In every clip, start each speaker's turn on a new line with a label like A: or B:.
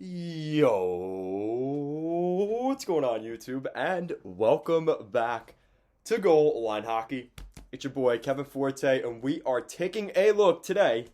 A: Yo, what's going on, YouTube? And welcome back to Goal Line Hockey. It's your boy Kevin Forte, and we are taking a look today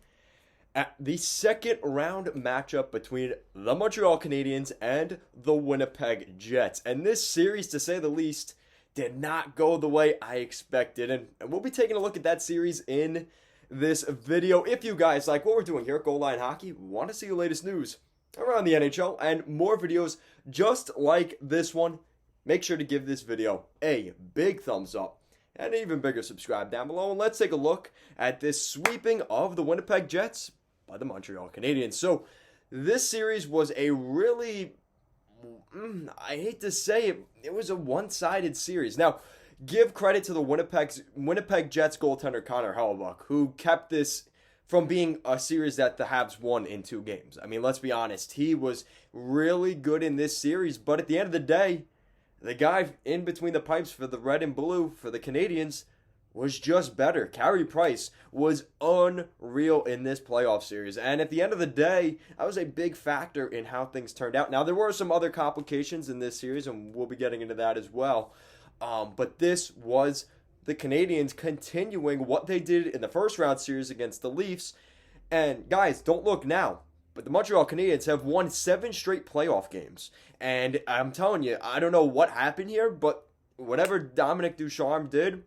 A: at the second round matchup between the Montreal Canadiens and the Winnipeg Jets. And this series, to say the least, did not go the way I expected. And we'll be taking a look at that series in this video. If you guys like what we're doing here at Goal Line Hockey, want to see the latest news around the NHL and more videos just like this one, make sure to give this video a big thumbs up and an even bigger subscribe down below. And let's take a look at this sweeping of the Winnipeg Jets by the Montreal Canadiens. So this series was a really, I hate to say it, it was a one-sided series. Now, give credit to the Winnipeg Jets goaltender Connor Hellebuyck, who kept this from being a series that the Habs won in 2 games. I mean, let's be honest. He was really good in this series, but at the end of the day, the guy in between the pipes for the red and blue for the Canadiens was just better. Carey Price was unreal in this playoff series, and at the end of the day, that was a big factor in how things turned out. Now, there were some other complications in this series, and we'll be getting into that as well, but this was the Canadiens continuing what they did in the first round series against the Leafs. And guys, don't look now, but the Montreal Canadiens have won 7 straight playoff games. And I'm telling you, I don't know what happened here, but whatever Dominic Ducharme did,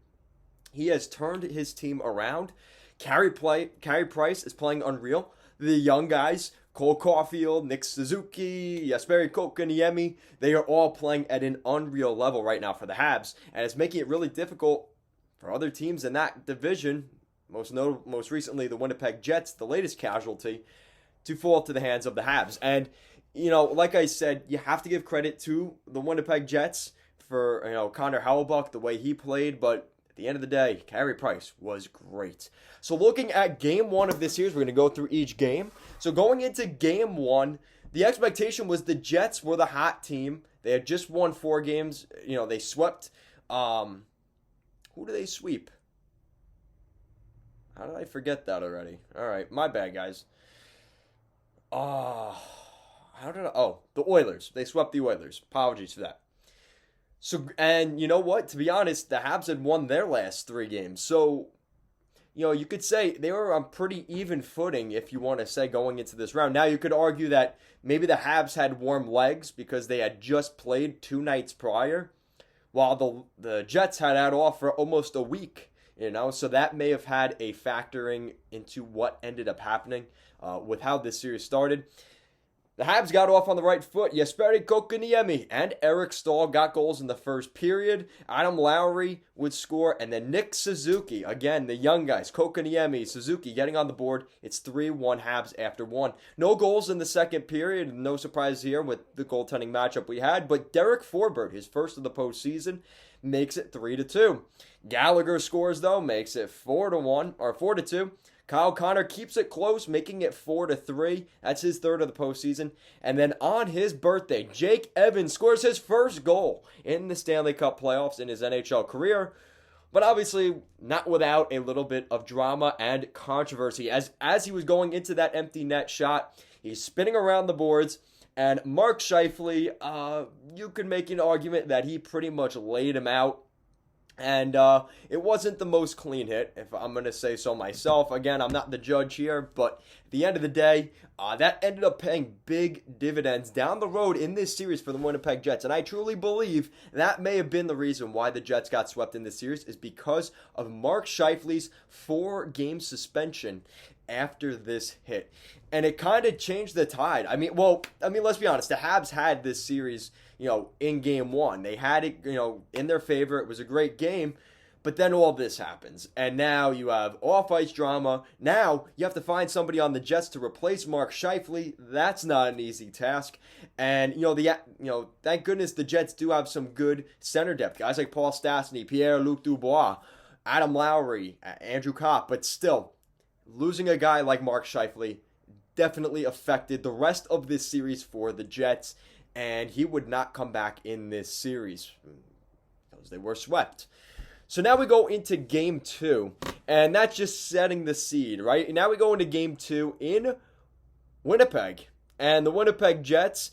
A: he has turned his team around. Carey Price is playing unreal. The young guys, Cole Caulfield, Nick Suzuki, Jesperi Kotkaniemi, they are all playing at an unreal level right now for the Habs. And it's making it really difficult for other teams in that division, most recently the Winnipeg Jets, the latest casualty, to fall to the hands of the Habs. And, like I said, you have to give credit to the Winnipeg Jets for, Connor Hellebuyck, the way he played, but at the end of the day, Carey Price was great. So looking at game 1 of this series, we're going to go through each game. So going into game 1, the expectation was the Jets were the hot team. They had just won 4 games. They swept, who do they sweep? How did I forget that already? All right, my bad, guys. The Oilers. They swept the Oilers. Apologies for that. So, and you know what? To be honest, the Habs had won their last 3 games. So, you could say they were on pretty even footing, if you want to say, going into this round. Now, you could argue that maybe the Habs had warm legs because they had just played 2 nights prior, while the Jets had off for almost a week, so that may have had a factoring into what ended up happening with how this series started. The Habs got off on the right foot. Jesperi Kotkaniemi and Eric Staal got goals in the first period. Adam Lowry would score, and then Nick Suzuki, again, the young guys, Kotkaniemi, Suzuki getting on the board. It's 3-1 Habs after 1. No goals in the second period. No surprise here with the goaltending matchup we had, but Derek Forbort, his first of the postseason, makes it 3-2. Gallagher scores, though, makes it 4-1 or 4-2. Kyle Connor keeps it close, making it 4-3. That's his third of the postseason. And then on his birthday, Jake Evans scores his first goal in the Stanley Cup playoffs in his NHL career. But obviously not without a little bit of drama and controversy. As he was going into that empty net shot, he's spinning around the boards. And Mark Scheifele, you could make an argument that he pretty much laid him out. And it wasn't the most clean hit, if I'm going to say so myself. Again, I'm not the judge here, but at the end of the day, that ended up paying big dividends down the road in this series for the Winnipeg Jets. And I truly believe that may have been the reason why the Jets got swept in this series, is because of Mark Scheifele's 4-game suspension after this hit. And it kind of changed the tide. I mean, let's be honest. The Habs had this series, in game 1. They had it, in their favor. It was a great game. But then all this happens. And now you have off-ice drama. Now you have to find somebody on the Jets to replace Mark Scheifele. That's not an easy task. And, thank goodness the Jets do have some good center depth. Guys like Paul Stastny, Pierre-Luc Dubois, Adam Lowry, Andrew Kopp. But still, losing a guy like Mark Scheifele definitely affected the rest of this series for the Jets, and he would not come back in this series because they were swept. So now we go into game 2, and that's just setting the seed, right? And now we go into game 2 in Winnipeg. And the Winnipeg Jets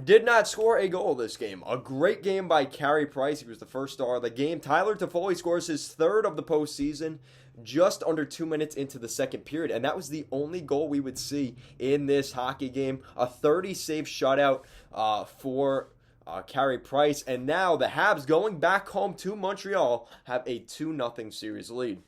A: did not score a goal this game. A great game by Carey Price. He was the first star of the game. Tyler Toffoli scores his third of the postseason just under 2 minutes into the second period. And that was the only goal we would see in this hockey game. A 30-save shutout for Carey Price. And now the Habs, going back home to Montreal, have a 2-0 series lead.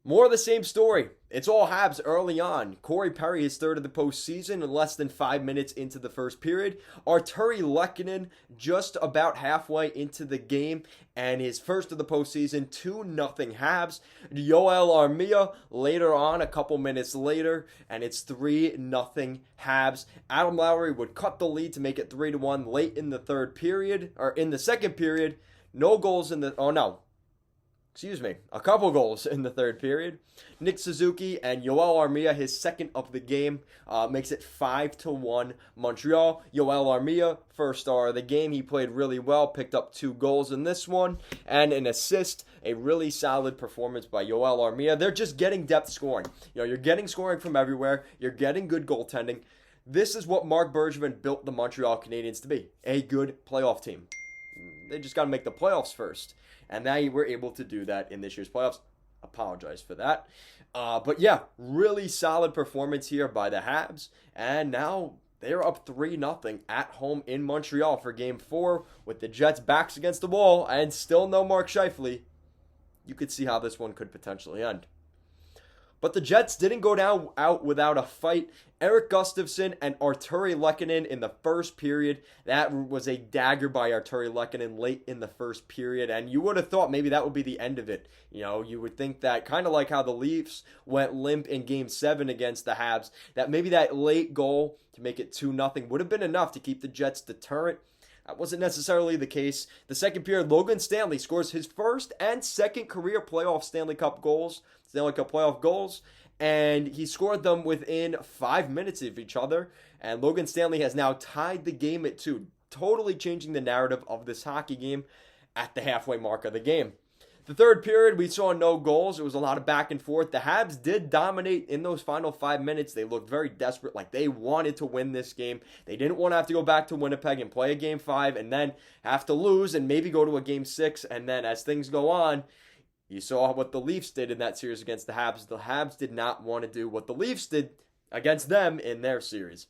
A: More of the same story. It's all Habs early on. Corey Perry is third of the postseason in less than 5 minutes into the first period. Arturi Lehkonen just about halfway into the game and his first of the postseason, 2-0 Habs. Yoel Armia later on, a couple minutes later, and it's 3-0 Habs. Adam Lowry would cut the lead to make it 3-1 late in the third period, or in the second period. No goals in the, a couple goals in the third period. Nick Suzuki and Yoel Armia, his second of the game, makes it 5-1 Montreal. Yoel Armia, first star of the game. He played really well, picked up 2 goals in this one, and an assist. A really solid performance by Yoel Armia. They're just getting depth scoring. You're getting scoring from everywhere. You're getting good goaltending. This is what Marc Bergevin built the Montreal Canadiens to be, a good playoff team. They just got to make the playoffs first. And now we're able to do that in this year's playoffs. Apologize for that. But yeah, really solid performance here by the Habs. And now they're up 3-0 at home in Montreal for Game 4 with the Jets' backs against the wall and still no Mark Scheifele. You could see how this one could potentially end. But the Jets didn't go out without a fight. Erik Gustafsson and Arturi Lehkonen in the first period. That was a dagger by Arturi Lehkonen late in the first period. And you would have thought maybe that would be the end of it. You would think that, kind of like how the Leafs went limp in Game 7 against the Habs, that maybe that late goal to make it 2-0 would have been enough to keep the Jets deterrent. That wasn't necessarily the case. The second period, Logan Stanley scores his first and second career playoff Stanley Cup playoff goals, and he scored them within 5 minutes of each other. And Logan Stanley has now tied the game at 2, totally changing the narrative of this hockey game at the halfway mark of the game. The third period, we saw no goals. It was a lot of back and forth. The Habs did dominate in those final 5 minutes. They looked very desperate, like they wanted to win this game. They didn't want to have to go back to Winnipeg and play a Game 5 and then have to lose and maybe go to a Game 6. And then as things go on, you saw what the Leafs did in that series against the Habs. The Habs did not want to do what the Leafs did against them in their series.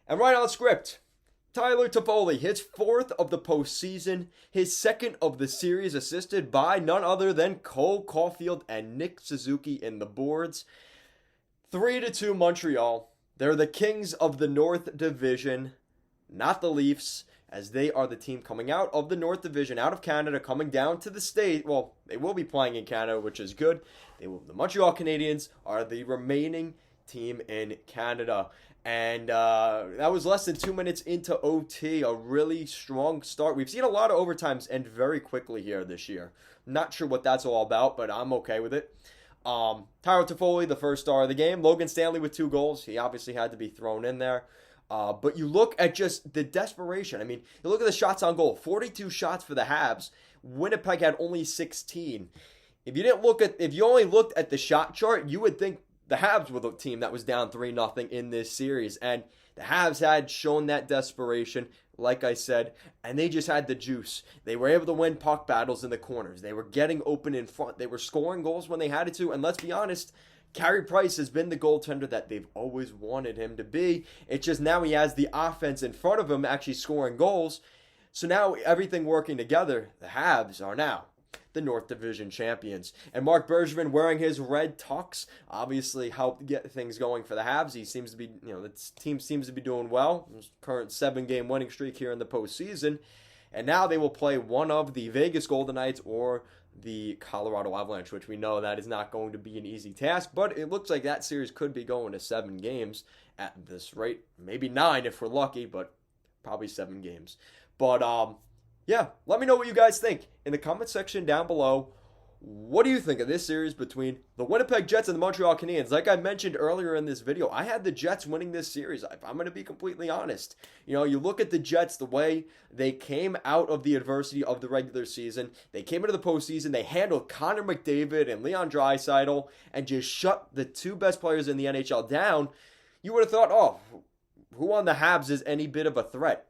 A: And right on script, Tyler Toffoli, his fourth of the postseason, his second of the series, assisted by none other than Cole Caulfield and Nick Suzuki in the boards. 3-2 Montreal. They're the kings of the North Division, not the Leafs, as they are the team coming out of the North Division, out of Canada, coming down to the state. Well, they will be playing in Canada, which is good. The Montreal Canadiens are the remaining team in Canada. And that was less than 2 minutes into OT, a really strong start. We've seen a lot of overtimes end very quickly here this year. Not sure what that's all about, but I'm okay with it. Tyler Toffoli, the first star of the game. Logan Stanley with 2 goals. He obviously had to be thrown in there. But you look at just the desperation. I mean, you look at the shots on goal. 42 shots for the Habs. Winnipeg had only 16. If you only looked at the shot chart, you would think the Habs were the team that was down 3-0 in this series. And the Habs had shown that desperation, like I said, and they just had the juice. They were able to win puck battles in the corners. They were getting open in front. They were scoring goals when they had to. And let's be honest, Carey Price has been the goaltender that they've always wanted him to be. It's just now he has the offense in front of him actually scoring goals. So now everything working together, the Habs are now the North Division champions. And Marc Bergevin, wearing his red tux, obviously helped get things going for the Habs. He seems to be, the team seems to be doing well. His current 7-game winning streak here in the postseason. And now they will play one of the Vegas Golden Knights or the Colorado Avalanche, which we know that is not going to be an easy task. But it looks like that series could be going to 7 games at this rate. Maybe 9 if we're lucky, but probably 7 games. But, yeah, let me know what you guys think in the comment section down below. What do you think of this series between the Winnipeg Jets and the Montreal Canadiens? Like I mentioned earlier in this video, I had the Jets winning this series. I'm going to be completely honest. You know, you look at the Jets, the way they came out of the adversity of the regular season. They came into the postseason. They handled Connor McDavid and Leon Draisaitl and just shut the two best players in the NHL down. You would have thought, oh, who on the Habs is any bit of a threat?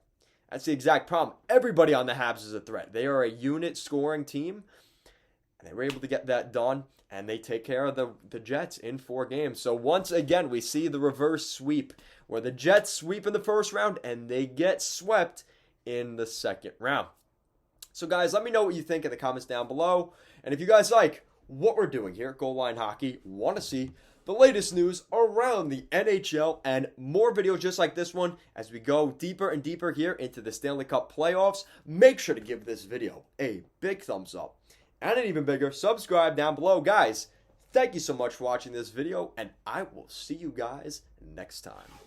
A: That's the exact problem. Everybody on the Habs is a threat. They are a unit scoring team. They were able to get that done, and they take care of the Jets in 4 games. So once again, we see the reverse sweep, where the Jets sweep in the first round, and they get swept in the second round. So guys, let me know what you think in the comments down below. And if you guys like what we're doing here at Goal Line Hockey, want to see the latest news around the NHL and more videos just like this one as we go deeper and deeper here into the Stanley Cup playoffs, make sure to give this video a big thumbs up. And an even bigger, subscribe down below. Guys, thank you so much for watching this video, and I will see you guys next time.